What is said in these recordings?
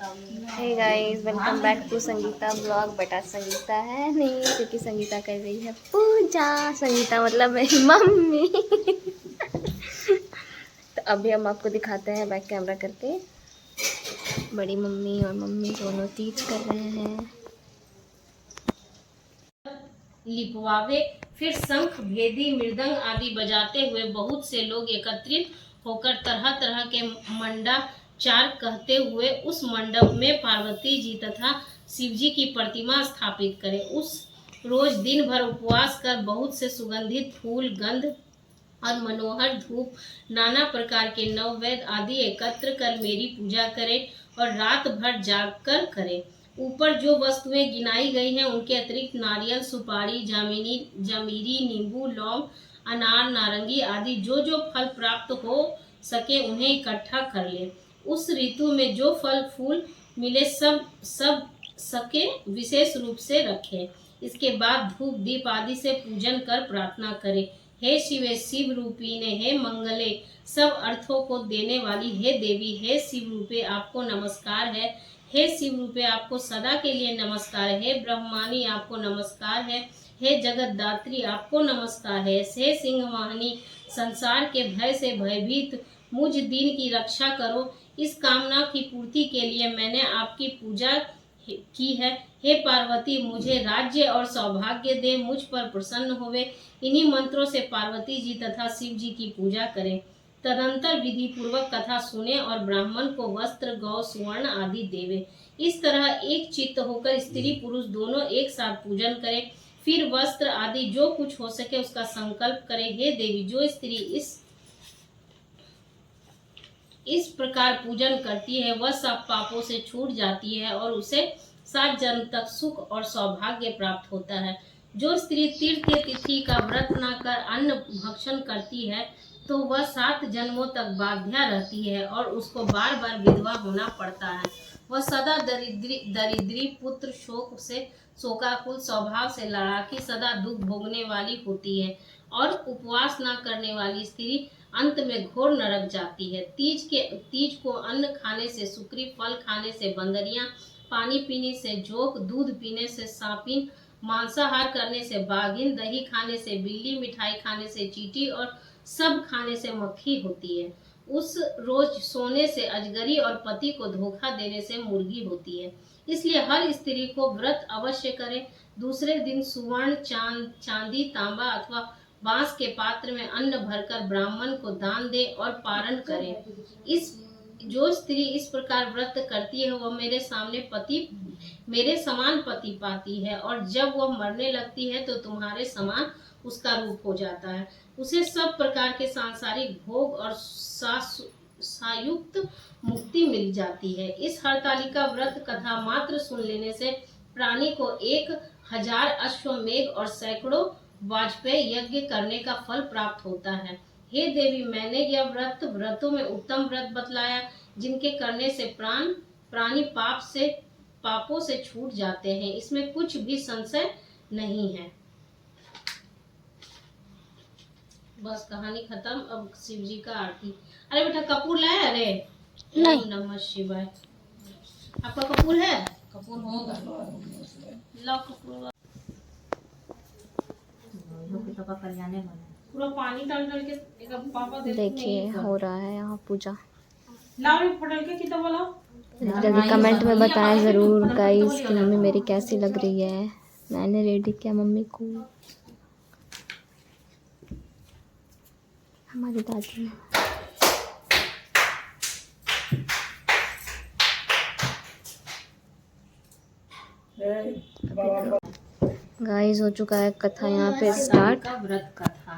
Hey guys, welcome back to Sangeeta blog. बेटा संगीता है नहीं, क्योंकि संगीता कर रही है पूजा। संगीता मतलब मेरी मम्मी। तो अभी हम आपको दिखाते हैं बैक कैमरा करके। बड़ी मम्मी और मम्मी दोनों तीज कर रहे हैं। लिपवावे, फिर शंख भेदी मृदंग आदि बजाते हुए बहुत से लोग एकत्रित होकर तरह तरह के मंडाचार कहते हुए उस मंडप में पार्वती जी तथा शिव जी की प्रतिमा स्थापित करें। उस रोज दिन भर उपवास कर बहुत से सुगंधित फूल, गंध और मनोहर धूप, नाना प्रकार के नववेद आदि एकत्र कर मेरी पूजा करें और रात भर जागकर करें। ऊपर जो वस्तुएं गिनाई गई हैं उनके अतिरिक्त नारियल, सुपारी, जमीरी, नींबू, लौंग, अनार, नारंगी आदि जो जो फल प्राप्त हो सके उन्हें इकट्ठा कर ले। उस ऋतु में जो फल फूल मिले सब सब सके विशेष रूप से रखें। इसके बाद धूप दीप आदि से पूजन कर प्रार्थना करें। हे शिवे, शिव रूपी ने, हे मंगले, सब अर्थों को देने वाली, हे देवी, हे शिव रूपे आपको नमस्कार है। हे शिव रूपे आपको सदा के लिए नमस्कार है। हे ब्रह्मानी आपको नमस्कार है। हे जगतदात्री आपको नमस्कार है। हे सिंह वाहिनी, संसार के भय से भयभीत मुझ दीन की रक्षा करो। इस कामना की पूर्ति के लिए मैंने आपकी पूजा की है। हे पार्वती, मुझे राज्य और सौभाग्य दे, मुझ पर प्रसन्न होवे। इन्हीं मंत्रों से पार्वती जी तथा शिव जी की पूजा करें। तदंतर विधि पूर्वक कथा सुने और ब्राह्मण को वस्त्र, गौ, सुवर्ण आदि देवे। इस तरह एक चित्त होकर स्त्री पुरुष दोनों एक साथ पूजन करें। फिर वस्त्र आदि जो कुछ हो सके उसका संकल्प करें। हे देवी, जो स्त्री इस प्रकार पूजन करती है वह सब पापों से छूट जाती है और उसे 7 जन्म तक सुख और सौभाग्य प्राप्त होता है। जो स्त्री तीर्थ तिथि का व्रत न कर अन्न भक्षण करती है तो वह 7 जन्मों तक बाध्या रहती है और उसको बार बार विधवा होना पड़ता है। वह सदा दरिद्री, पुत्र शोक से शोकाकुल, स्वभाव से लड़ाकी, सदा दुख भोगने वाली होती है और उपवास न करने वाली स्त्री अंत में घोर नरक जाती है। तीज को अन्न खाने से सुकरी, फल खाने से बंदरियां, पानी पीने से जोक, दूध पीने से सांपिन, मांसाहार करने से बाघिन, दही खाने से बिल्ली, मिठाई खाने से चींटी और सब खाने से मक्खी होती है। उस रोज सोने से अजगरी और पति को धोखा देने से मुर्गी होती है। इसलिए हर स्त्री को व्रत अवश्य करे। दूसरे दिन सुवर्ण, चांदी, तांबा अथवा बांस के पात्र में अन्न भरकर ब्राह्मण को दान दे और पारण करे। जो स्त्री इस प्रकार व्रत करती है वह मेरे समान पति पाती है और जब वह मरने लगती है तो तुम्हारे समान उसका रूप हो जाता है। उसे सब प्रकार के सांसारिक भोग और सायुक्त मुक्ति मिल जाती है। इस हरतालिका व्रत कथा मात्र सुन लेने से प्राणी को 1000 अश्वमेध और सैकड़ों वाजपेयी यज्ञ करने का फल प्राप्त होता है। हे देवी, मैंने यह व्रतों में उत्तम व्रत बतलाया जिनके करने से प्राणी पापों से छूट जाते हैं। इसमें कुछ भी संशय नहीं है। बस कहानी खत्म। अब शिव जी का आरती। अरे बेटा कपूर लाया? अरे नहीं। ओम नमः शिवाय। आपका कपूर है? कपूर होगा, लाओ कपूर। पूरा पानी डाल के पापा देखिए हो रहा है यहाँ पूजा। लाओ रे फटल के कितना बोला। जल्दी कमेंट में बताएं ज़रूर गाइस कि मम्मी मेरी कैसी लग रही है। मैंने रेडी किया मम्मी को। हमारी दादी गाइस हो चुका है कथा यहाँ पे स्टार्ट। व्रत कथा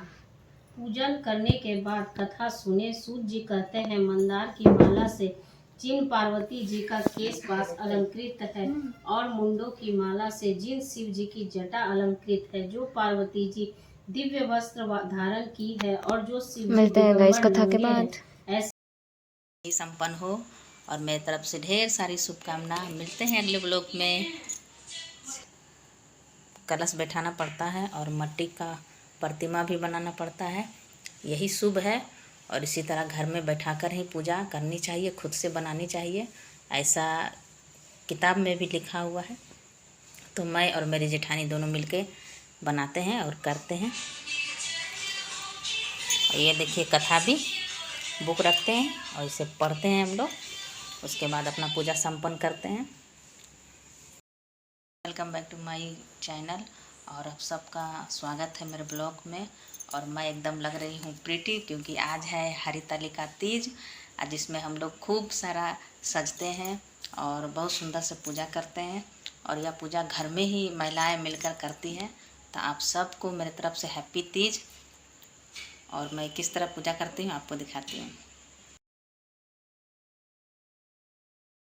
पूजन करने के बाद कथा सुने। सूत जी कहते हैं, मंदार की माला से जिन पार्वती जी का केश पास अलंकृत है और मुंडों की माला से जिन शिव जी की जटा अलंकृत है, जो पार्वती जी दिव्य वस्त्र धारण की है और जो शिव मिलते हैं गाइस कथा के बाद। ऐसे संपन्न हो और मेरी तरफ से ढेर सारी शुभकामना। मिलते हैं अगले ब्लॉग में। कलश बैठाना पड़ता है और मिट्टी का प्रतिमा भी बनाना पड़ता है, यही शुभ है। और इसी तरह घर में बैठाकर ही पूजा करनी चाहिए, खुद से बनानी चाहिए। ऐसा किताब में भी लिखा हुआ है। तो मैं और मेरी जेठानी दोनों मिलके बनाते हैं और करते हैं। और ये देखिए कथा भी बुक रखते हैं और इसे पढ़ते हैं हम लोग। उसके बाद अपना पूजा संपन्न करते हैं। Welcome back to my channel और आप सबका स्वागत है मेरे ब्लॉग में। और मैं एकदम लग रही हूँ प्रीटी, क्योंकि आज है हरितालिका तीज, जिसमें हम लोग खूब सारा सजते हैं और बहुत सुंदर से पूजा करते हैं। और यह पूजा घर में ही महिलाएं मिलकर करती हैं। तो आप सबको मेरे तरफ से हैप्पी तीज। और मैं किस तरह पूजा करती हूँ आपको दिखाती हूँ।